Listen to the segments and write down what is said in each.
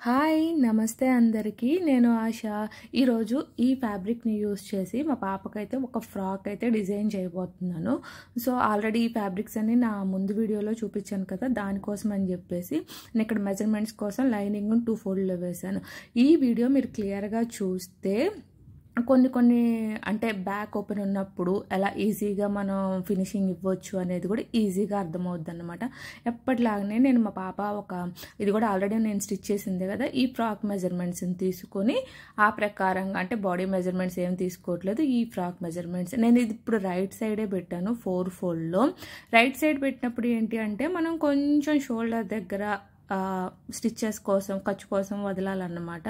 Hi నమస్తే అందరికీ నేను ఆశ ఈరోజు ఈ ఫ్యాబ్రిక్ని యూస్ చేసి మా పాపకైతే ఒక ఫ్రాక్ అయితే డిజైన్ చేయబోతున్నాను. సో ఆల్రెడీ ఈ ఫ్యాబ్రిక్స్ అన్ని నా ముందు వీడియోలో చూపించాను కదా, దానికోసం అని చెప్పేసి నేను ఇక్కడ మెజర్మెంట్స్ కోసం లైనింగ్ 2 ఫోల్డ్లో వేశాను. ఈ వీడియో మీరు క్లియర్గా చూస్తే కొన్ని అంటే బ్యాక్ ఓపెన్ ఉన్నప్పుడు ఎలా ఈజీగా మనం ఫినిషింగ్ ఇవ్వచ్చు అనేది కూడా ఈజీగా అర్థమవుద్ది అనమాట. ఎప్పటిలాగానే నేను మా పాప ఇది కూడా ఆల్రెడీ నేను స్టిచ్ చేసింది కదా, ఈ ఫ్రాక్ మెజర్మెంట్స్ని తీసుకొని ఆ ప్రకారంగా అంటే బాడీ మెజర్మెంట్స్ ఏం తీసుకోవట్లేదు, ఈ ఫ్రాక్ మెజర్మెంట్స్ నేను ఇది ఇప్పుడు రైట్ సైడే పెట్టాను 4 ఫోల్డ్లో. రైట్ సైడ్ పెట్టినప్పుడు ఏంటి అంటే మనం కొంచెం షోల్డర్ దగ్గర స్టిచ్చెస్ కోసం ఖర్చు కోసం వదలాలన్నమాట.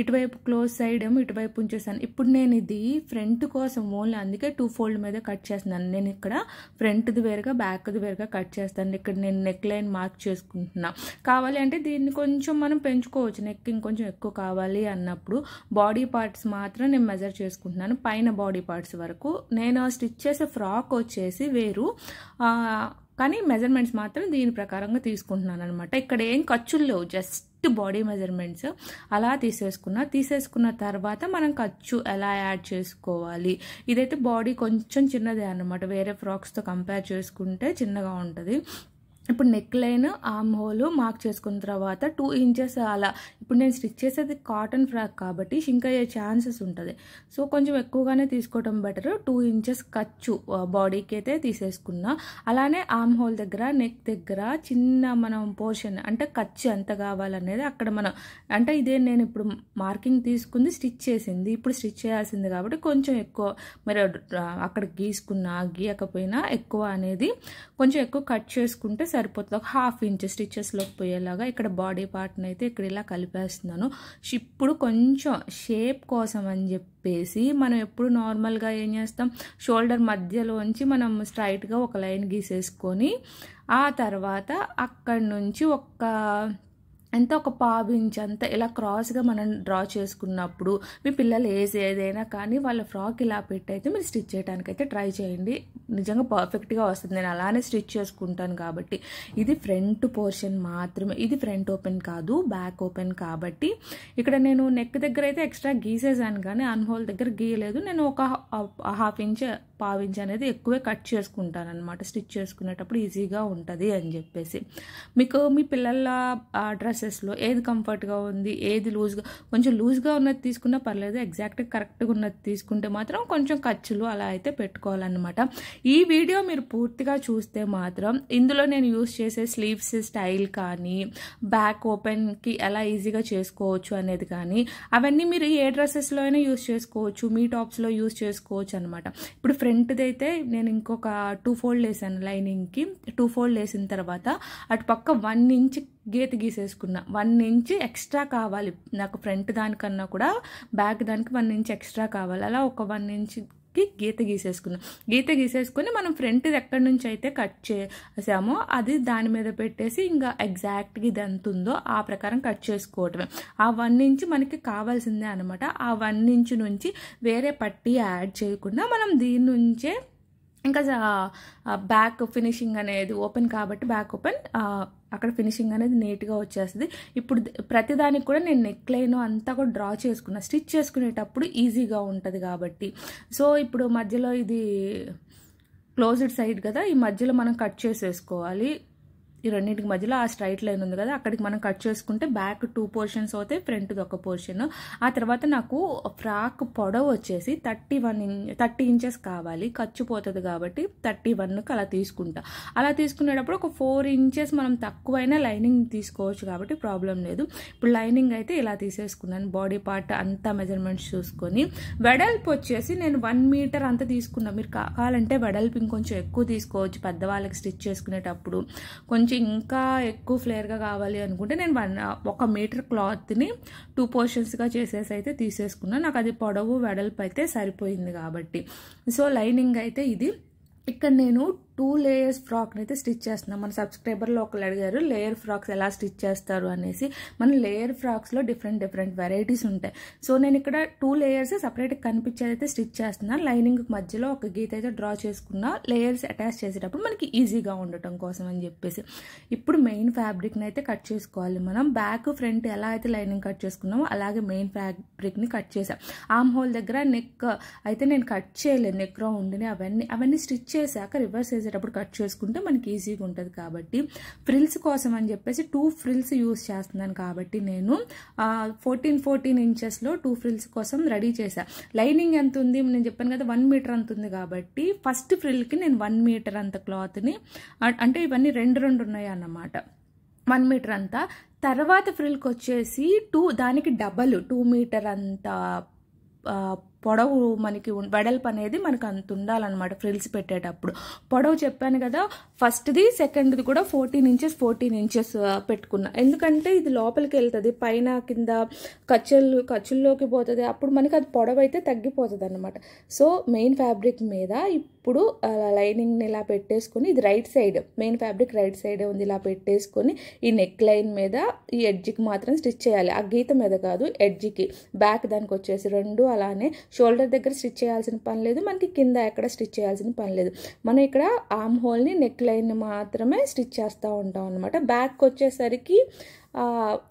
ఇటువైపు క్లోజ్ సైడ్ ఏమో ఇటువైపు ఉంచేసాను. ఇప్పుడు నేను ఇది ఫ్రంట్ కోసం ఓన్లీ అందుకే 2 ఫోల్డ్ మీద కట్ చేస్తున్నాను. నేను ఇక్కడ ఫ్రంట్ది వేరుగా బ్యాక్ది వేరుగా కట్ చేస్తాను. ఇక్కడ నేను నెక్ లైన్ మార్క్ చేసుకుంటున్నా. కావాలి అంటే దీన్ని కొంచెం మనం పెంచుకోవచ్చు, నెక్ ఇంకొంచెం ఎక్కువ కావాలి అన్నప్పుడు. బాడీ పార్ట్స్ మాత్రం నేను మెజర్ చేసుకుంటున్నాను, పైన బాడీ పార్ట్స్ వరకు. నేను స్టిచ్ చేసే ఫ్రాక్ వచ్చేసి వేరు, కానీ మెజర్మెంట్స్ మాత్రం దీని ప్రకారంగా తీసుకుంటున్నాను అనమాట. ఇక్కడ ఏం ఖర్చులు లేవు, జస్ట్ బాడీ మెజర్మెంట్స్ అలా తీసేసుకున్న తర్వాత మనం ఖర్చు ఎలా యాడ్ చేసుకోవాలి. ఇదైతే బాడీ కొంచెం చిన్నదే అనమాట, వేరే ఫ్రాక్స్తో కంపేర్ చేసుకుంటే చిన్నగా ఉంటుంది. ఇప్పుడు neck line arm whole mark చేసుకున్న తర్వాత 2 ఇంచెస్ అలా. ఇప్పుడు నేను స్టిచ్ చేసేది కాటన్ ఫ్రాక్ కాబట్టి షింక్ అయ్యే ఛాన్సెస్ ఉంటుంది. సో కొంచెం ఎక్కువగానే తీసుకోవడం బెటర్. 2 ఇంచెస్ ఖర్చు బాడీకి అయితే తీసేసుకున్నా. అలానే ఆర్మ్ హోల్ దగ్గర నెక్ దగ్గర చిన్న మనం పోర్షన్ అంటే ఖర్చు ఎంత కావాలనేది అక్కడ మనం అంటే ఇదే నేను ఇప్పుడు మార్కింగ్ తీసుకుంది, స్టిచ్ చేసింది, ఇప్పుడు స్టిచ్ చేయాల్సింది కాబట్టి కొంచెం ఎక్కువ మరి అక్కడ గీయకపోయినా ఎక్కువ అనేది కొంచెం ఎక్కువ కట్ చేసుకుంటే సరిపోతుంది. ఒక 1/2 ఇంచ్ స్టిచెస్లోకి పోయేలాగా ఇక్కడ బాడీ పార్ట్ని అయితే ఇక్కడ ఇలా కలిపేస్తున్నాను. ఇప్పుడు కొంచెం షేప్ కోసం అని చెప్పేసి మనం ఎప్పుడు నార్మల్గా ఏం చేస్తాం, షోల్డర్ మధ్యలోంచి మనం స్ట్రైట్గా ఒక లైన్ గీసేసుకొని ఆ తర్వాత అక్కడి నుంచి ఒక 1/4 ఇంచ్ అంతా ఇలా క్రాస్గా మనం డ్రా చేసుకున్నప్పుడు మీ పిల్లల ఏజ్ ఏదైనా కానీ వాళ్ళ ఫ్రాక్ ఇలా పెట్టయితే మీరు స్టిచ్ చేయడానికి అయితే ట్రై చేయండి. నిజంగా పర్ఫెక్ట్గా వస్తుంది. నేను అలానే స్టిచ్ చేసుకుంటాను కాబట్టి. ఇది ఫ్రంట్ పోర్షన్ మాత్రమే, ఇది ఫ్రంట్ ఓపెన్ కాదు, బ్యాక్ ఓపెన్ కాబట్టి. ఇక్కడ నేను నెక్ దగ్గర అయితే ఎక్స్ట్రా గీసేసాను కానీ అన్హోల్ దగ్గర గీయలేదు. నేను ఒక 1/2 ఇంచ్ 1/4 ఇంచ్ అనేది ఎక్కువే కట్ చేసుకుంటాను అనమాట, స్టిచ్ చేసుకునేటప్పుడు ఈజీగా ఉంటుంది అని చెప్పేసి. మీకు మీ పిల్లల డ్రెస్సెస్లో ఏది కంఫర్ట్గా ఉంది, ఏది లూజ్గా, కొంచెం లూజ్గా ఉన్నది తీసుకున్నా పర్లేదు, ఎగ్జాక్ట్గా కరెక్ట్గా ఉన్నది తీసుకుంటే మాత్రం కొంచెం ఖర్చులు అలా అయితే పెట్టుకోవాలన్నమాట. ఈ వీడియో మీరు పూర్తిగా చూస్తే మాత్రం ఇందులో నేను యూస్ చేసే స్లీవ్స్ స్టైల్ కానీ బ్యాక్ ఓపెన్కి ఎలా ఈజీగా చేసుకోవచ్చు అనేది కానీ అవన్నీ మీరు ఏ డ్రెస్సెస్లో అయినా యూస్ చేసుకోవచ్చు, మీ టాప్స్లో యూస్ చేసుకోవచ్చు అనమాట. ఇప్పుడు ఫ్రంట్ది అయితే నేను ఇంకొక 2 ఫోల్డ్ వేసాను లైనింగ్కి. 2 ఫోల్డ్ వేసిన తర్వాత అటు పక్క 1 ఇంచ్ గీత గీసేసుకున్నా. 1 ఇంచ్ ఎక్స్ట్రా కావాలి నాకు, ఫ్రంట్ దానికన్నా కూడా బ్యాక్ దానికి 1 ఇంచ్ ఎక్స్ట్రా కావాలి. అలా ఒక 1 ఇంచ్కి గీత గీసేసుకుని మనం ఫ్రంట్ ఎక్కడి నుంచి అయితే కట్ చేసామో అది దాని మీద పెట్టేసి ఇంకా ఎగ్జాక్ట్గా ఇది ఎంత ఉందో ఆ ప్రకారం కట్ చేసుకోవటమే. ఆ 1 ఇంచ్ మనకి కావాల్సిందే అనమాట. ఆ 1 ఇంచ్ నుంచి వేరే పట్టీ యాడ్ చేయకుండా మనం దీని నుంచే ఇంకా బ్యాక్ ఫినిషింగ్ అనేది ఓపెన్ కాబట్టి బ్యాక్ ఓపెన్ అక్కడ ఫినిషింగ్ అనేది నీట్గా వచ్చేస్తుంది. ఇప్పుడు ప్రతిదానికి కూడా నేను నెక్ లైన్ అంతా కూడా డ్రా చేసుకున్నా, స్టిచ్ చేసుకునేటప్పుడు ఈజీగా ఉంటుంది కాబట్టి. సో ఇప్పుడు మధ్యలో ఇది క్లోజ్డ్ సైడ్ కదా, ఈ మధ్యలో మనం కట్ చేసేసుకోవాలి. ఈ రెండింటికి మధ్యలో ఆ స్ట్రైట్ లైన్ ఉంది కదా, అక్కడికి మనం కట్ చేసుకుంటే బ్యాక్ 2 పోర్షన్స్ అవుతాయి, ఫ్రంట్ది ఒక పోర్షన్. ఆ తర్వాత నాకు ఫ్రాక్ పొడవు వచ్చేసి 30 ఇంచెస్ కావాలి, ఖర్చు పోతుంది కాబట్టి 31కి అలా తీసుకుంటా. అలా తీసుకునేటప్పుడు ఒక 4 ఇంచెస్ మనం తక్కువైనా లైనింగ్ తీసుకోవచ్చు కాబట్టి ప్రాబ్లం లేదు. ఇప్పుడు లైనింగ్ అయితే ఇలా తీసేసుకున్నాను, బాడీ పార్ట్ అంతా మెజర్మెంట్స్ చూసుకొని. వెడల్పు వచ్చేసి నేను 1 మీటర్ అంతా తీసుకున్నా. మీరు కావాలంటే వెడల్పు ఇంకొంచెం ఎక్కువ తీసుకోవచ్చు పెద్దవాళ్ళకి స్టిచ్ చేసుకునేటప్పుడు. కొంచెం ఇంకా ఎక్కువ ఫ్లేర్గా కావాలి అనుకుంటే నేను 1 మీటర్ క్లాత్ని 2 పోర్షన్స్గా చేసేసి అయితే తీసేసుకున్నాను. నాకు అది పొడవు వెడల్పు అయితే సరిపోయింది కాబట్టి. సో లైనింగ్ అయితే ఇది. ఇక్కడ నేను 2 లేయర్స్ ఫ్రాక్ని అయితే స్టిచ్ చేస్తున్నాం. మన సబ్స్క్రైబర్లో ఒకళ్ళు అడిగారు లేయర్ ఫ్రాక్స్ ఎలా స్టిచ్ చేస్తారు అనేసి. మన లేయర్ ఫ్రాక్స్లో డిఫరెంట్ వెరైటీస్ ఉంటాయి. సో నేను ఇక్కడ 2 లేయర్స్ సపరేట్గా కనిపించేది అయితే స్టిచ్ చేస్తున్నాను. లైనింగ్ మధ్యలో ఒక గీత అయితే డ్రా చేసుకున్నా లేయర్స్ అటాచ్ చేసేటప్పుడు మనకి ఈజీగా ఉండటం కోసం అని చెప్పేసి. ఇప్పుడు మెయిన్ ఫ్యాబ్రిక్ని అయితే కట్ చేసుకోవాలి. మనం బ్యాక్ ఫ్రంట్ ఎలా అయితే లైనింగ్ కట్ చేసుకున్నామో అలాగే మెయిన్ ఫ్యాబ్రిక్ని కట్ చేసాం. ఆర్మ్ హోల్ దగ్గర నెక్ అయితే నేను కట్ చేయలేదు, నెక్ రౌండ్ని అవన్నీ స్టిచ్ చేశాక రివర్స్ వేసేటప్పుడు కట్ చేసుకుంటే మనకి ఈజీగా ఉంటుంది. కాబట్టి ఫ్రిల్స్ కోసం అని చెప్పేసి 2 ఫ్రిల్స్ యూస్ చేస్తున్నాను. కాబట్టి నేను 14 ఇంచెస్లో 2 ఫ్రిల్స్ కోసం రెడీ చేశాను. లైనింగ్ ఎంత ఉంది నేను చెప్పాను కదా 1 మీటర్ అంత ఉంది. కాబట్టి ఫస్ట్ ఫ్రిల్కి నేను 1 మీటర్ అంత క్లాత్ని, అంటే ఇవన్నీ రెండు ఉన్నాయి అన్నమాట, 1 మీటర్ అంతా. తర్వాత ఫ్రిల్కి వచ్చేసి దానికి డబల్ 2 మీటర్ అంత పొడవు మనకి వెడల్పు అనేది మనకు అంత ఉండాలన్నమాట. ఫ్రిల్స్ పెట్టేటప్పుడు పొడవు చెప్పాను కదా, ఫస్ట్ది సెకండ్ది కూడా 14 ఇంచెస్ పెట్టుకున్నా. ఎందుకంటే ఇది లోపలికి వెళ్తుంది, పైన కింద ఖర్చుల్లోకి పోతుంది, అప్పుడు మనకి అది పొడవు అయితే తగ్గిపోతుంది అన్నమాట. సో మెయిన్ ఫ్యాబ్రిక్ మీద ఇప్పుడు లైనింగ్ని ఇలా పెట్టేసుకొని, ఇది right side, main fabric right సైడే ఉంది, ఇలా పెట్టేసుకొని ఈ నెక్ లైన్ మీద ఈ ఎడ్జ్కి మాత్రం స్టిచ్ చేయాలి. ఆ గీత మీద కాదు, ఎడ్జ్కి. బ్యాక్ దానికి వచ్చేసి 2 అలానే షోల్డర్ దగ్గర స్టిచ్ చేయాల్సిన పని లేదు, మనకి కింద ఎక్కడ స్టిచ్ చేయాల్సిన పని లేదు. మనం ఇక్కడ ఆర్మ్ హోల్ని నెక్ లైన్ మాత్రమే స్టిచ్ చేస్తూ ఉంటాం అనమాట. బ్యాక్ వచ్చేసరికి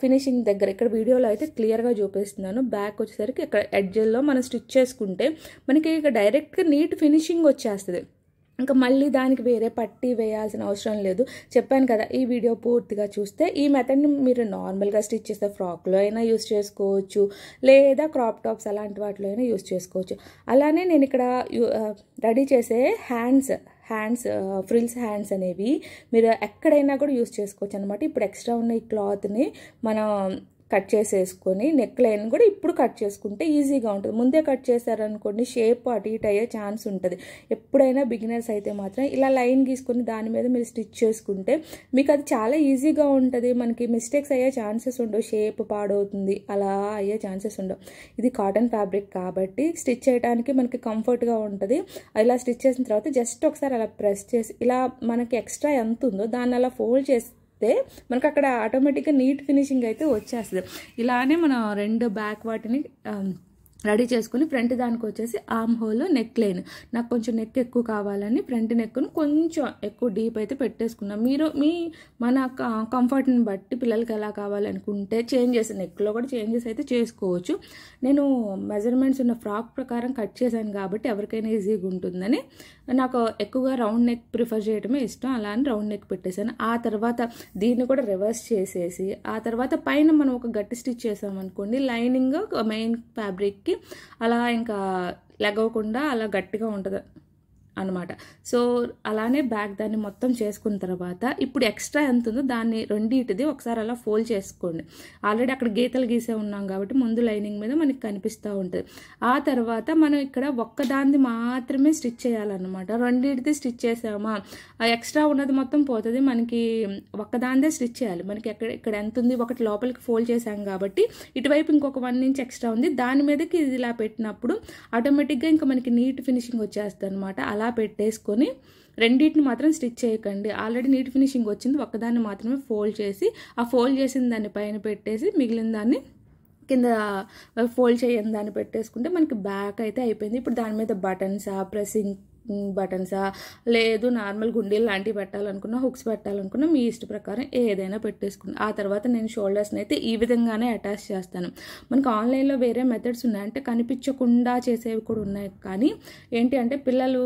ఫినిషింగ్ దగ్గర, ఇక్కడ వీడియోలో అయితే క్లియర్గా చూపిస్తున్నాను, బ్యాక్ వచ్చేసరికి ఇక్కడ ఎడ్జ్లో మనం స్టిచ్ చేసుకుంటే మనకి ఇక డైరెక్ట్గా నీట్ ఫినిషింగ్ వచ్చేస్తుంది. ఇంకా మళ్ళీ దానికి వేరే పట్టి వేయాల్సిన అవసరం లేదు. చెప్పాను కదా, ఈ వీడియో పూర్తిగా చూస్తే ఈ మెథడ్ని మీరు నార్మల్గా స్టిచ్ చేసే ఫ్రాక్లో అయినా యూస్ చేసుకోవచ్చు, లేదా క్రాప్ టాప్స్ అలాంటి వాటిలో అయినా యూస్ చేసుకోవచ్చు. అలానే నేను ఇక్కడ రెడీ చేసే హ్యాండ్స్ ఫ్రిల్స్ హ్యాండ్స్ అనేవి మీరు ఎక్కడైనా కూడా యూస్ చేసుకోవచ్చు అనమాట. ఇప్పుడు ఎక్స్ట్రా ఉన్న ఈ క్లాత్ని మనం కట్ చేసేసుకొని నెక్ లైన్ కూడా ఇప్పుడు కట్ చేసుకుంటే ఈజీగా ఉంటుంది. ముందే కట్ చేశారనుకోండి షేప్ అటు ఇటు అయ్యే ఛాన్స్ ఉంటుంది. ఎప్పుడైనా బిగినర్స్ అయితే మాత్రం ఇలా లైన్ గీసుకొని దాని మీద మీరు స్టిచ్ చేసుకుంటే మీకు అది చాలా ఈజీగా ఉంటుంది. మనకి మిస్టేక్స్ అయ్యే ఛాన్సెస్ ఉండవు, షేప్ పాడవుతుంది అలా అయ్యే ఛాన్సెస్ ఉండవు. ఇది కాటన్ ఫ్యాబ్రిక్ కాబట్టి స్టిచ్ చేయడానికి మనకి కంఫర్ట్గా ఉంటుంది. ఇలా స్టిచ్ చేసిన తర్వాత జస్ట్ ఒకసారి అలా ప్రెస్ చేసి ఇలా మనకి ఎక్స్ట్రా ఎంత ఉందో దాన్ని అలా ఫోల్డ్ చేసి మనకు అక్కడ ఆటోమేటిక్గా నీట్ ఫినిషింగ్ అయితే వచ్చేస్తుంది. ఇలానే మనం 2 బ్యాక్ వాటిని రెడీ చేసుకుని ఫ్రంట్ దానికి వచ్చేసి ఆర్మ్ హోల్ నెక్ లైన్, నాకు కొంచెం నెక్ ఎక్కువ కావాలని ఫ్రంట్ నెక్ను కొంచెం ఎక్కువ డీప్ అయితే పెట్టేసుకున్నాం. మీరు మన కంఫర్ట్ని బట్టి పిల్లలకి ఎలా కావాలనుకుంటే చేంజెస్, నెక్లో కూడా చేంజెస్ అయితే చేసుకోవచ్చు. నేను మెజర్మెంట్స్ ఉన్న ఫ్రాక్ ప్రకారం కట్ చేశాను కాబట్టి ఎవరికైనా ఈజీగా ఉంటుందని నాకు ఎక్కువగా రౌండ్ నెక్ ప్రిఫర్ చేయడమే ఇష్టం. అలా అని రౌండ్ నెక్ పెట్టేశాను. ఆ తర్వాత దీన్ని కూడా రివర్స్ చేసేసి ఆ తర్వాత పైన మనం ఒక గట్టి స్టిచ్ చేసామనుకోండి, లైనింగ్ మెయిన్ ఫ్యాబ్రిక్కి అలా ఇంకా లెగవకుండా అలా గట్టిగా ఉంటుంది అనమాట. సో అలానే బ్యాక్ దాన్ని మొత్తం చేసుకున్న తర్వాత ఇప్పుడు ఎక్స్ట్రా ఎంత ఉందో దాన్ని రెండింటిది ఒకసారి అలా ఫోల్డ్ చేసుకోండి. ఆల్రెడీ అక్కడ గీతలు గీసే ఉన్నాం కాబట్టి ముందు లైనింగ్ మీద మనకి కనిపిస్తూ ఉంటుంది. ఆ తర్వాత మనం ఇక్కడ ఒక్కదాన్ని మాత్రమే స్టిచ్ చేయాలన్నమాట. రెండింటిది స్టిచ్ చేసామా ఎక్స్ట్రా ఉన్నది మొత్తం పోతుంది, మనకి ఒక్కదానిదే స్టిచ్ చేయాలి. మనకి ఇక్కడ ఎంత ఉంది, ఒకటి లోపలికి ఫోల్డ్ చేసాం కాబట్టి ఇటువైపు ఇంకొక 1 ఇంచ్ ఎక్స్ట్రా ఉంది, దాని మీదకి ఇది ఇలా పెట్టినప్పుడు ఆటోమేటిక్గా ఇంకా మనకి నీట్ ఫినిషింగ్ వచ్చేస్తుంది అనమాట. అలా పెట్టేసుకొని రెండింటిని మాత్రం స్టిచ్ చేయకండి. ఆల్రెడీ నీట్ ఫినిషింగ్ వచ్చింది, ఒక్కదాన్ని మాత్రమే ఫోల్డ్ చేసి ఆ ఫోల్డ్ చేసిన దాన్ని పైన పెట్టేసి మిగిలిన దాన్ని కింద ఫోల్డ్ చేయని దాన్ని పెట్టేసుకుంటే మనకి బ్యాక్ అయితే అయిపోయింది. ఇప్పుడు దాని మీద బటన్సా, ప్రెస్సింగ్ బటన్సా, లేదు నార్మల్ గుండీలు లాంటివి పెట్టాలనుకున్నా, హుక్స్ పెట్టాలనుకున్నా మీ ఇష్ట ప్రకారం ఏదైనా పెట్టేసుకున్నాను. ఆ తర్వాత నేను షోల్డర్స్ని అయితే ఈ విధంగానే అటాచ్ చేస్తాను. మనకు ఆన్లైన్లో వేరే మెథడ్స్ ఉన్నాయి, అంటే కనిపించకుండా చేసేవి కూడా ఉన్నాయి. కానీ ఏంటి అంటే పిల్లలు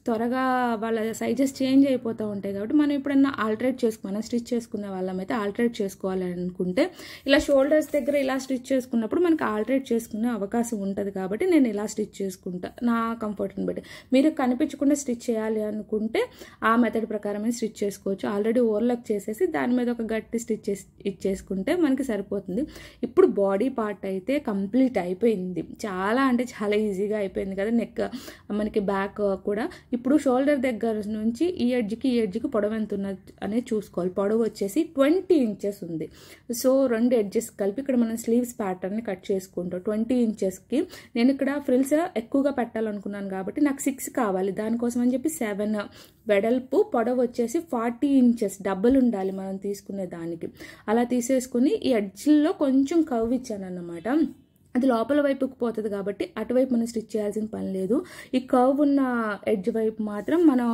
త్వరగా వాళ్ళ సైజెస్ చేంజ్ అయిపోతూ ఉంటాయి కాబట్టి మనం ఎప్పుడన్నా ఆల్టరేట్ చేసుకున్నా, స్టిచ్ చేసుకునే వాళ్ళమైతే ఆల్టరేట్ చేసుకోవాలనుకుంటే ఇలా షోల్డర్స్ దగ్గర ఇలా స్టిచ్ చేసుకున్నప్పుడు మనకి ఆల్టరేట్ చేసుకునే అవకాశం ఉంటుంది. కాబట్టి నేను ఇలా స్టిచ్ చేసుకుంటా నా కంఫర్ట్ని బట్టి. మీరు కనిపించకుండా స్టిచ్ చేయాలి అనుకుంటే ఆ మెథడ్ ప్రకారమే స్టిచ్ చేసుకోవచ్చు. ఆల్రెడీ ఓవర్లాక్ చేసేసి దాని మీద ఒక గట్టి స్టిచ్ ఇచ్చేసుకుంటే మనకి సరిపోతుంది. ఇప్పుడు బాడీ పార్ట్ అయితే కంప్లీట్ అయిపోయింది, చాలా అంటే చాలా ఈజీగా అయిపోయింది కదా. నెక్ మనకి బ్యాక్ కూడా ఇప్పుడు షోల్డర్ దగ్గర నుంచి ఈ ఎడ్జ్కి పొడవు ఎంత ఉన్నది అనేది చూసుకోవాలి. పొడవు వచ్చేసి 20 ఇంచెస్ ఉంది. సో 2 ఎడ్జెస్ కలిపి ఇక్కడ మనం స్లీవ్స్ ప్యాటర్న్ని కట్ చేసుకుంటాం. 20 ఇంచెస్కి నేను ఇక్కడ ఫ్రిల్స్ ఎక్కువగా పెట్టాలనుకున్నాను కాబట్టి నాకు 6 కావాలి. దానికోసం అని చెప్పి 7 వెడల్పు, పొడవు వచ్చేసి 40 ఇంచెస్ డబుల్ ఉండాలి మనం తీసుకునే దానికి. అలా తీసేసుకుని ఈ ఎడ్జ్లో కొంచెం కర్వ్ ఇచ్చాను అన్నమాట. అది లోపల వైపుకి పోతుంది కాబట్టి అటువైపు మనం స్టిచ్ చేయాల్సిన పని లేదు. ఈ కర్వ్ ఉన్న ఎడ్జ్ వైపు మాత్రం మనం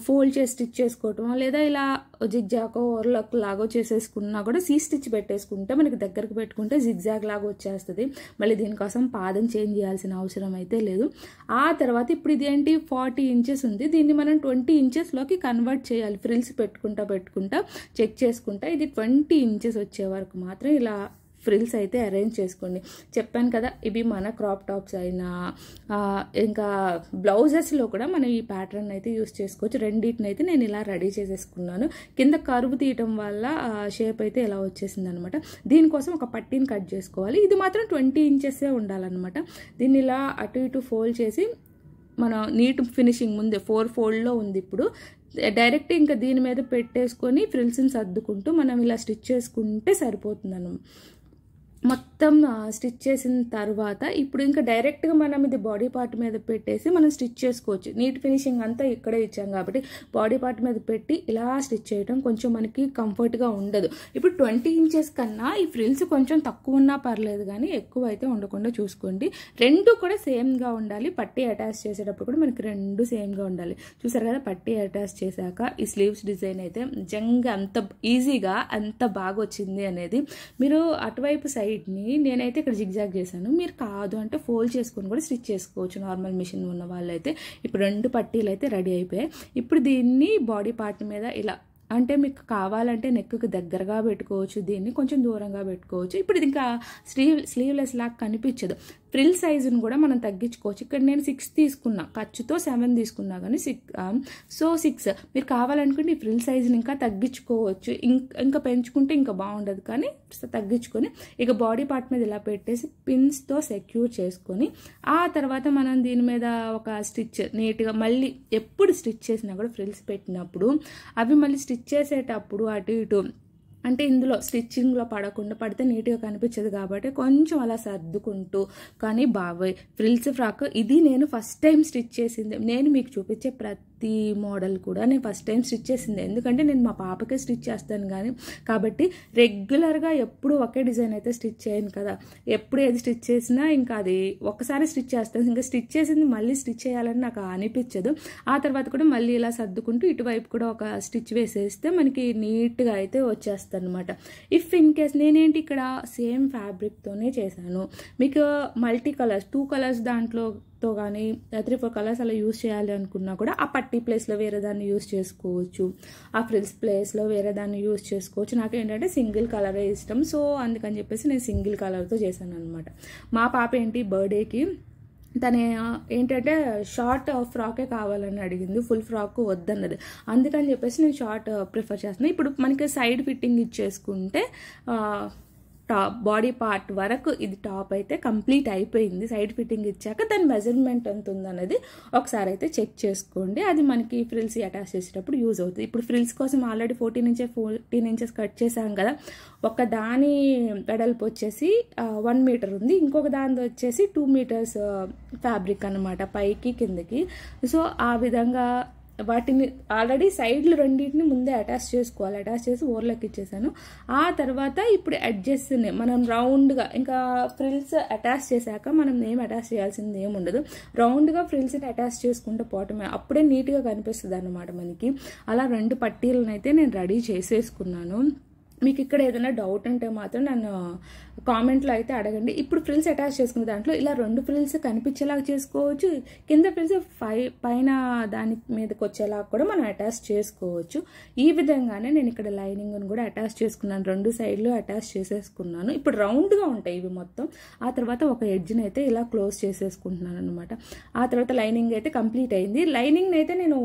ఫోల్డ్ చేసి స్టిచ్ చేసుకోవటం, లేదా ఇలా జిగ్జాగో ఓవర్లాక్ లాగో చేసేసుకున్నా కూడా సీ స్టిచ్ పెట్టేసుకుంటే మనకి దగ్గరకు పెట్టుకుంటే జిగ్జాగ్ లాగా వచ్చేస్తుంది. మళ్ళీ దీనికోసం పాదం చేంజ్ చేయాల్సిన అవసరం అయితే లేదు. ఆ తర్వాత ఇప్పుడు ఇది ఏంటి 40 ఇంచెస్ ఉంది, దీన్ని మనం 20 ఇంచెస్లోకి కన్వర్ట్ చేయాలి. ఫ్రిల్స్ పెట్టుకుంటా చెక్ చేసుకుంటా ఇది 20 ఇంచెస్ వచ్చే వరకు మాత్రం ఇలా ఫ్రిల్స్ అయితే అరేంజ్ చేసుకోండి. చెప్పాను కదా, ఇవి మన క్రాప్ టాప్స్ అయినా ఇంకా బ్లౌజెస్లో కూడా మనం ఈ ప్యాటర్న్ అయితే యూస్ చేసుకోవచ్చు. రెండింటిని అయితే నేను ఇలా రెడీ చేసేసుకున్నాను. కింద కరువు తీయటం వల్ల షేప్ అయితే ఇలా వచ్చేసింది అనమాట. దీనికోసం ఒక పట్టీని కట్ చేసుకోవాలి. ఇది మాత్రం 20 ఇంచెసే ఉండాలన్నమాట. దీన్ని ఇలా అటు ఇటు ఫోల్డ్ చేసి మన నీట్ ఫినిషింగ్ ముందే 4 ఫోల్డ్లో ఉంది. ఇప్పుడు డైరెక్ట్ ఇంకా దీని మీద పెట్టేసుకొని ఫ్రిల్స్ని సర్దుకుంటూ మనం ఇలా స్టిచ్ చేసుకుంటే సరిపోతుంది అన్నమాట. మొత్తం స్టిచ్ చేసిన తర్వాత ఇప్పుడు ఇంకా డైరెక్ట్గా మనం ఇది బాడీ పార్ట్ మీద పెట్టేసి మనం స్టిచ్ చేసుకోవచ్చు. నీట్ ఫినిషింగ్ అంతా ఇక్కడే ఇచ్చాం కాబట్టి బాడీ పార్ట్ మీద పెట్టి ఇలా స్టిచ్ చేయడం కొంచెం మనకి కంఫర్ట్గా ఉండదు. ఇప్పుడు 20 ఇంచెస్ కన్నా ఈ ఫ్రిల్స్ కొంచెం తక్కువ ఉన్నా పర్లేదు, కానీ ఎక్కువ అయితే ఉండకుండా చూసుకోండి. రెండు కూడా సేమ్గా ఉండాలి. పట్టీ అటాచ్ చేసేటప్పుడు కూడా మనకి రెండు సేమ్గా ఉండాలి. చూసారు కదా, పట్టీ అటాచ్ చేశాక ఈ స్లీవ్స్ డిజైన్ అయితే నిజంగా అంత ఈజీగా అంత బాగా వచ్చింది అనేది. మీరు అటువైపు సైడ్ని నేనైతే ఇక్కడ జిగ్జాగ్ చేశాను. మీరు కాదు అంటే ఫోల్డ్ చేసుకొని కూడా స్టిచ్ చేసుకోవచ్చు నార్మల్ మిషన్ ఉన్న వాళ్ళైతే. ఇప్పుడు 2 పట్టీలు అయితే రెడీ అయిపోయాయి. ఇప్పుడు దీన్ని బాడీ పార్ట్ మీద ఇలా అంటే మీకు కావాలంటే నెక్కి దగ్గరగా పెట్టుకోవచ్చు, దీన్ని కొంచెం దూరంగా పెట్టుకోవచ్చు. ఇప్పుడు ఇది ఇంకా స్లీవ్లెస్ లాగా కనిపించదు. ఫ్రిల్ సైజును కూడా మనం తగ్గించుకోవచ్చు. ఇక్కడ నేను 6 తీసుకున్నా, ఖర్చుతో 7 తీసుకున్నా కానీ 6 మీరు కావాలనుకుంటే ఈ ఫ్రిల్ సైజుని ఇంకా తగ్గించుకోవచ్చు. ఇంకా పెంచుకుంటే ఇంకా బాగుండదు, కానీ తగ్గించుకొని ఇక బాడీ పార్ట్ మీద ఇలా పెట్టేసి పిన్స్తో సెక్యూర్ చేసుకొని ఆ తర్వాత మనం దీని మీద ఒక స్టిచ్ నీట్గా మళ్ళీ ఎప్పుడు స్టిచ్ చేసినా కూడా ఫ్రిల్స్ పెట్టినప్పుడు అవి మళ్ళీ స్టిచ్ చేసేటప్పుడు అటు ఇటు అంటే ఇందులో స్టిచ్చింగ్లో పడితే నీట్గా కనిపించదు కాబట్టి కొంచెం అలా సర్దుకుంటూ. కానీ బాబాయ్ ఫ్రిల్స్ ఫ్రాక్ ఇది నేను ఫస్ట్ టైం స్టిచ్ చేసింది. నేను మీకు చూపించే ప్రతి మోడల్ కూడా నేను ఫస్ట్ టైం స్టిచ్ చేసింది. ఎందుకంటే నేను మా పాపకే స్టిచ్ చేస్తాను కానీ కాబట్టి రెగ్యులర్గా ఎప్పుడు ఒకే డిజైన్ అయితే స్టిచ్ చేయను కదా. ఎప్పుడు ఏది స్టిచ్ చేసినా ఇంకా అది ఒక్కసారి స్టిచ్ చేస్తాను, ఇంకా స్టిచ్ చేసింది మళ్ళీ స్టిచ్ చేయాలని నాకు అనిపించదు. ఆ తర్వాత కూడా మళ్ళీ ఇలా సర్దుకుంటూ ఇటువైపు కూడా ఒక స్టిచ్ వేసేస్తే మనకి నీట్గా అయితే వచ్చేస్తుంది అనమాట. ఇఫ్ ఇన్ కేస్ నేనేంటి ఇక్కడ సేమ్ ఫ్యాబ్రిక్తోనే చేశాను, మీకు మల్టీ కలర్స్ 2 కలర్స్ దాంట్లోతో కానీ 3-4 కలర్స్ అలా యూజ్ చేయాలి అనుకున్నా కూడా ఆ పట్టీ ప్లేస్లో వేరే దాన్ని యూజ్ చేసుకోవచ్చు, ఆ ఫ్రిల్స్ ప్లేస్లో వేరే దాన్ని యూజ్ చేసుకోవచ్చు. నాకు ఏంటంటే సింగిల్ కలరే ఇష్టం, సో అందుకని చెప్పేసి నేను సింగిల్ కలర్తో చేశాను అనమాట. మా పాప ఏంటి బర్త్డేకి తను ఏంటంటే షార్ట్ ఫ్రాకే కావాలని అడిగింది, ఫుల్ ఫ్రాక్ వద్దన్నది. అందుకని చెప్పేసి నేను షార్ట్ ప్రిఫర్ చేస్తున్నాను. ఇప్పుడు మనకి సైడ్ ఫిట్టింగ్ ఇచ్చేసుకుంటే టాప్ బాడీ పార్ట్ వరకు ఇది టాప్ అయితే కంప్లీట్ అయిపోయింది. సైడ్ ఫిట్టింగ్ ఇచ్చాక దాని మెజర్మెంట్ ఎంత ఉందనేది ఒకసారి అయితే చెక్ చేసుకోండి. అది మనకి ఫ్రిల్స్ అటాచ్ చేసేటప్పుడు యూజ్ అవుతుంది. ఇప్పుడు ఫ్రిల్స్ కోసం ఆల్రెడీ 14 ఇంచెస్ కట్ చేసాం కదా. ఒక దాని వెడల్పు వచ్చేసి 1 మీటర్ ఉంది, ఇంకొక దాని వచ్చేసి 2 మీటర్స్ ఫ్యాబ్రిక్ అనమాట పైకి కిందకి. సో ఆ విధంగా వాటిని ఆల్రెడీ సైడ్లు రెండింటిని ముందే అటాచ్ చేసుకోవాలి. అటాచ్ చేసి ఓవర్లోకి ఇచ్చేసాను. ఆ తర్వాత ఇప్పుడు అడ్జస్ట్ని మనం రౌండ్గా ఇంకా ఫ్రిల్స్ అటాచ్ చేశాక మనం ఏం అటాచ్ చేయాల్సింది ఏమి ఉండదు. రౌండ్గా ఫ్రిల్స్ని అటాచ్ చేసుకుంటూ పోవటమే, అప్పుడే నీట్గా కనిపిస్తుంది అన్నమాట మనకి. అలా 2 పట్టీలను అయితే నేను రెడీ చేసేసుకున్నాను. మీకు ఇక్కడ ఏదైనా డౌట్ ఉంటే మాత్రం నన్ను కామెంట్లో అయితే అడగండి. ఇప్పుడు ఫ్రిల్స్ అటాచ్ చేసుకున్న దాంట్లో ఇలా 2 ఫ్రిల్స్ కనిపించేలాగా చేసుకోవచ్చు, కింద ఫ్రిల్స్ పైన దాని మీదకి వచ్చేలాగా కూడా మనం అటాచ్ చేసుకోవచ్చు. ఈ విధంగానే నేను ఇక్కడ లైనింగ్ను కూడా అటాచ్ చేసుకున్నాను, 2 సైడ్లు అటాచ్ చేసేసుకున్నాను. ఇప్పుడు రౌండ్గా ఉంటాయి ఇవి మొత్తం. ఆ తర్వాత ఒక ఎడ్జ్ని అయితే ఇలా క్లోజ్ చేసేసుకుంటున్నాను అనమాట. ఆ తర్వాత లైనింగ్ అయితే కంప్లీట్ అయింది. లైనింగ్ని అయితే నేను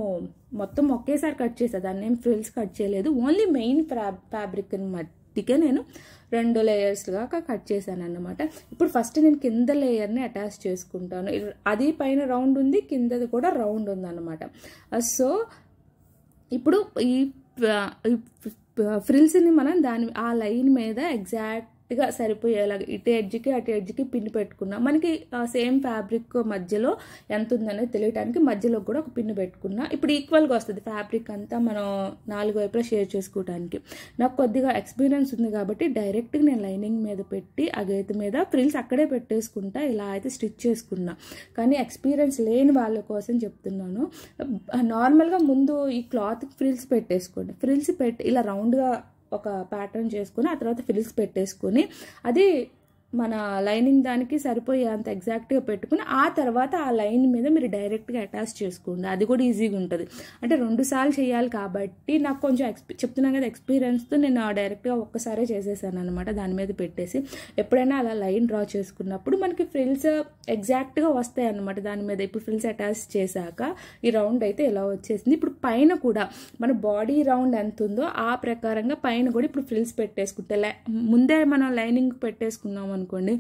మొత్తం ఒకేసారి కట్ చేసా, దాన్ని ఏం ఫ్రిల్స్ కట్ చేయలేదు. ఓన్లీ మెయిన్ ఫ్యాబ్రిక్ని కుర్తికే నేను 2 లేయర్స్గా కట్ చేశాను అన్నమాట. ఇప్పుడు ఫస్ట్ నేను కింద లేయర్ని అటాచ్ చేసుకుంటాను. అది పైన రౌండ్ ఉంది, కిందది కూడా రౌండ్ ఉంది అన్నమాట. సో ఇప్పుడు ఈ ఫ్రిల్స్ని మనం ఆ లైన్ మీద ఎగ్జాక్ట్గా సరిపోయేలాగా ఇటు ఎడ్జ్కి అటు ఎడ్జ్కి పిన్ పెట్టుకున్నాం. మనకి సేమ్ ఫ్యాబ్రిక్ మధ్యలో ఎంత ఉందనేది తెలియడానికి మధ్యలో కూడా ఒక పిన్ పెట్టుకున్నా. ఇప్పుడు ఈక్వల్గా వస్తుంది ఫ్యాబ్రిక్ అంతా మనం 4 వైపులా షేర్ చేసుకోవడానికి. నాకు కొద్దిగా ఎక్స్పీరియన్స్ ఉంది కాబట్టి డైరెక్ట్గా నేను లైనింగ్ మీద పెట్టి ఆ గేట్ మీద ఫ్రిల్స్ అక్కడే పెట్టేసుకుంటా. ఇలా అయితే స్టిచ్ చేసుకున్నా. కానీ ఎక్స్పీరియన్స్ లేని వాళ్ళ కోసం చెప్తున్నాను. నార్మల్గా ముందు ఈ క్లాత్ ఫ్రిల్స్ పెట్టేసుకోండి. ఫ్రిల్స్ పెట్టి ఇలా రౌండ్గా ఒక ప్యాటర్న్ చేసుకుని ఆ తర్వాత ఫ్రిల్స్ పెట్టేసుకుని అది మన లైనింగ్ దానికి సరిపోయే అంత ఎగ్జాక్ట్గా పెట్టుకుని ఆ తర్వాత ఆ లైన్ మీద మీరు డైరెక్ట్గా అటాచ్ చేసుకోండి. అది కూడా ఈజీగా ఉంటుంది. అంటే 2 సార్లు చేయాలి కాబట్టి నాకు కొంచెం చెప్తున్నాను కదా ఎక్స్పీరియన్స్తో నేను డైరెక్ట్గా ఒక్కసారే చేసేసాను అనమాట. దాని మీద పెట్టేసి ఎప్పుడైనా అలా లైన్ డ్రా చేసుకున్నప్పుడు మనకి ఫ్రిల్స్ ఎగ్జాక్ట్గా వస్తాయి అన్నమాట దాని మీద. ఇప్పుడు ఫ్రిల్స్ అటాచ్ చేశాక ఈ రౌండ్ అయితే ఇలా వచ్చేసింది. ఇప్పుడు పైన కూడా మన బాడీ రౌండ్ ఎంత ఉందో ఆ ప్రకారంగా పైన కూడా ఇప్పుడు ఫ్రిల్స్ పెట్టేసుకుంటే ముందే మనం లైనింగ్ పెట్టేసుకున్నాం అనుకోండి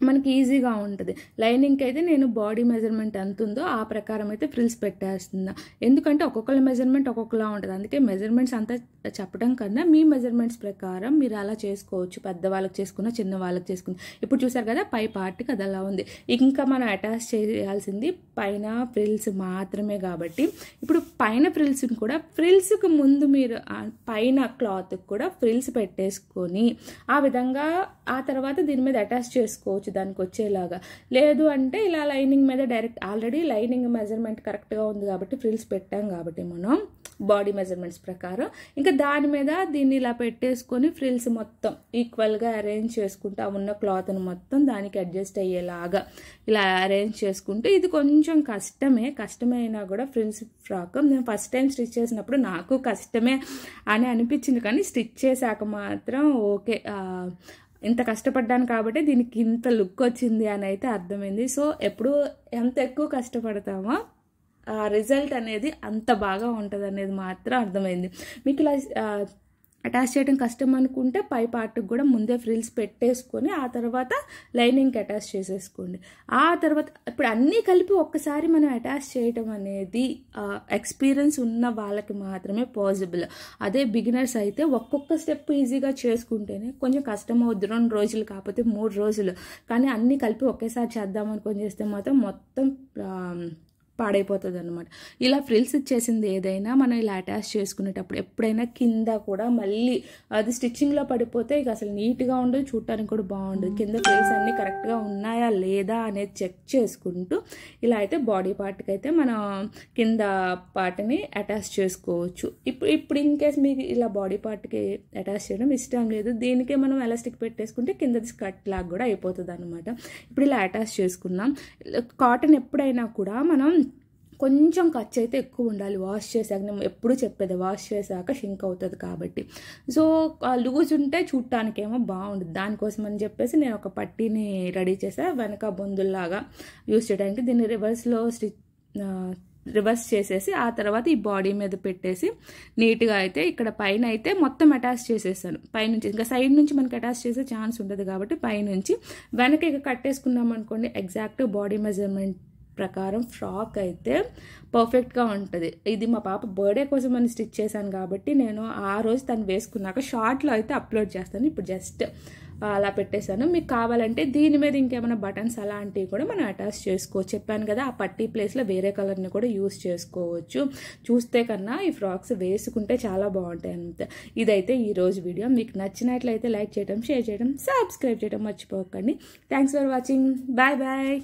మనకి ఈజీగా ఉంటుంది. లైనింగ్కి అయితే నేను బాడీ మెజర్మెంట్ ఎంత ఉందో ఆ ప్రకారం అయితే ఫ్రిల్స్ పెట్టేస్తున్నా. ఎందుకంటే ఒక్కొక్కరి మెజర్మెంట్ ఒక్కొక్కలా ఉంటుంది. అందుకే మెజర్మెంట్స్ అంతా చెప్పడం కన్నా మీ మెజర్మెంట్స్ ప్రకారం మీరు అలా చేసుకోవచ్చు. పెద్దవాళ్ళకి చేసుకున్నా చిన్న వాళ్ళకి చేసుకున్నా. ఇప్పుడు చూసారు కదా పై పార్ట్కి అది అలా ఉంది. ఇంకా మనం అటాచ్ చేయాల్సింది పైన ఫ్రిల్స్ మాత్రమే కాబట్టి ఇప్పుడు పైన ఫ్రిల్స్ని కూడా ఫ్రిల్స్కి ముందు మీరు పైన క్లాత్కి కూడా ఫ్రిల్స్ పెట్టేసుకొని ఆ విధంగా ఆ తర్వాత దీని మీద అటాచ్ చేసుకోవచ్చు దానికి వచ్చేలాగా. లేదు అంటే ఇలా లైనింగ్ మీద డైరెక్ట్ ఆల్రెడీ లైనింగ్ మెజర్మెంట్ కరెక్ట్గా ఉంది కాబట్టి ఫ్రిల్స్ పెట్టాం కాబట్టి మనం బాడీ మెజర్మెంట్స్ ప్రకారం ఇంకా దాని మీద దీన్ని ఇలా పెట్టేసుకొని ఫ్రిల్స్ మొత్తం ఈక్వల్గా అరేంజ్ చేసుకుంటూ ఉన్న క్లాత్ని మొత్తం దానికి అడ్జస్ట్ అయ్యేలాగా ఇలా అరేంజ్ చేసుకుంటూ ఇది కొంచెం కష్టమే అయినా కూడా ఫ్రిల్స్ ఫ్రాక్ నేను ఫస్ట్ టైం స్టిచ్ చేసినప్పుడు నాకు కష్టమే అని అనిపించింది. కానీ స్టిచ్ చేశాక మాత్రం ఓకే ఇంత కష్టపడ్డాను కాబట్టి దీనికి ఇంత లుక్ వచ్చింది అని అయితే అర్థమైంది. సో ఎప్పుడు ఎంత ఎక్కువ కష్టపడతామో ఆ రిజల్ట్ అనేది అంత బాగా ఉంటుంది అనేది మాత్రం అర్థమైంది. మీకు ఇలా అటాచ్ చేయడం కష్టం అనుకుంటే పై పార్ట్కి కూడా ముందే ఫ్రిల్స్ పెట్టేసుకొని ఆ తర్వాత లైనింగ్కి అటాచ్ చేసేసుకోండి. ఆ తర్వాత ఇప్పుడు అన్నీ కలిపి ఒక్కసారి మనం అటాచ్ చేయడం అనేది ఎక్స్పీరియన్స్ ఉన్న వాళ్ళకి మాత్రమే పాసిబుల్. అదే బిగినర్స్ అయితే ఒక్కొక్క స్టెప్ ఈజీగా చేసుకుంటేనే కొంచెం కష్టం అవుద్ది. 2 రోజులు కాకపోతే 3 రోజులు. కానీ అన్నీ కలిపి ఒకేసారి చేద్దామనుకొని చేస్తే మాత్రం మొత్తం పాడైపోతుంది అనమాట. ఇలా ఫ్రిల్స్ ఇచ్చేసింది ఏదైనా మనం ఇలా అటాచ్ చేసుకునేటప్పుడు ఎప్పుడైనా కింద కూడా మళ్ళీ అది స్టిచ్చింగ్లో పడిపోతే ఇక అసలు నీట్గా ఉండదు, చూడటానికి కూడా బాగుండదు. కింద ఫ్రిల్స్ అన్నీ కరెక్ట్గా ఉన్నాయా లేదా అనేది చెక్ చేసుకుంటూ ఇలా అయితే బాడీ పార్ట్కి అయితే మనం కింద పార్ట్ని అటాచ్ చేసుకోవచ్చు. ఇప్పుడు ఇన్ కేస్ మీకు ఇలా బాడీ పార్ట్కి అటాచ్ చేయడం ఇష్టం లేదు, దీనికే మనం ఎలాస్టిక్ పెట్టేసుకుంటే కిందది స్కర్ట్ లాగా కూడా అయిపోతుంది అనమాట. ఇప్పుడు ఇలా అటాచ్ చేసుకున్నాం. కాటన్ ఎప్పుడైనా కూడా మనం కొంచెం ఖర్చు అయితే ఎక్కువ ఉండాలి. వాష్ చేశాక నేను ఎప్పుడు చెప్పేది వాష్ చేశాక షింక్ అవుతుంది కాబట్టి. సో లూజ్ ఉంటే చూడటానికేమో బాగుంటుంది. దానికోసం అని చెప్పేసి నేను ఒక పట్టీని రెడీ చేసా వెనక బొందుల్లాగా యూజ్ చేయడానికి. దీన్ని రివర్స్ చేసేసి ఆ తర్వాత ఈ బాడీ మీద పెట్టేసి నీట్గా అయితే ఇక్కడ పైన అయితే మొత్తం అటాచ్ చేసేసాను. పైనుంచి ఇంకా సైడ్ నుంచి మనకి అటాచ్ చేసే ఛాన్స్ ఉంటుంది కాబట్టి పైనుంచి వెనక ఇక కట్టేసుకున్నాం అనుకోండి ఎగ్జాక్ట్ బాడీ మెజర్మెంట్ ప్రకారం ఫ్రాక్ అయితే పర్ఫెక్ట్గా ఉంటుంది. ఇది మా పాప బర్త్డే కోసం అని స్టిచ్ చేశాను కాబట్టి నేను ఆ రోజు తను వేసుకున్నాక షార్ట్లో అయితే అప్లోడ్ చేస్తాను. ఇప్పుడు జస్ట్ అలా పెట్టేశాను. మీకు కావాలంటే దీని మీద ఇంకేమైనా బటన్స్ అలాంటివి కూడా మనం అటాచ్ చేసుకోవచ్చు. చెప్పాను కదా ఆ పట్టీ ప్లేస్లో వేరే కలర్ని కూడా యూస్ చేసుకోవచ్చు. చూస్తే కన్నా ఈ ఫ్రాక్స్ వేసుకుంటే చాలా బాగుంటాయి అంతే. ఇదైతే ఈరోజు వీడియో. మీకు నచ్చినట్లయితే లైక్ చేయడం, షేర్ చేయడం, సబ్స్క్రైబ్ చేయడం మర్చిపోకండి. Thanks for watching. Bye bye.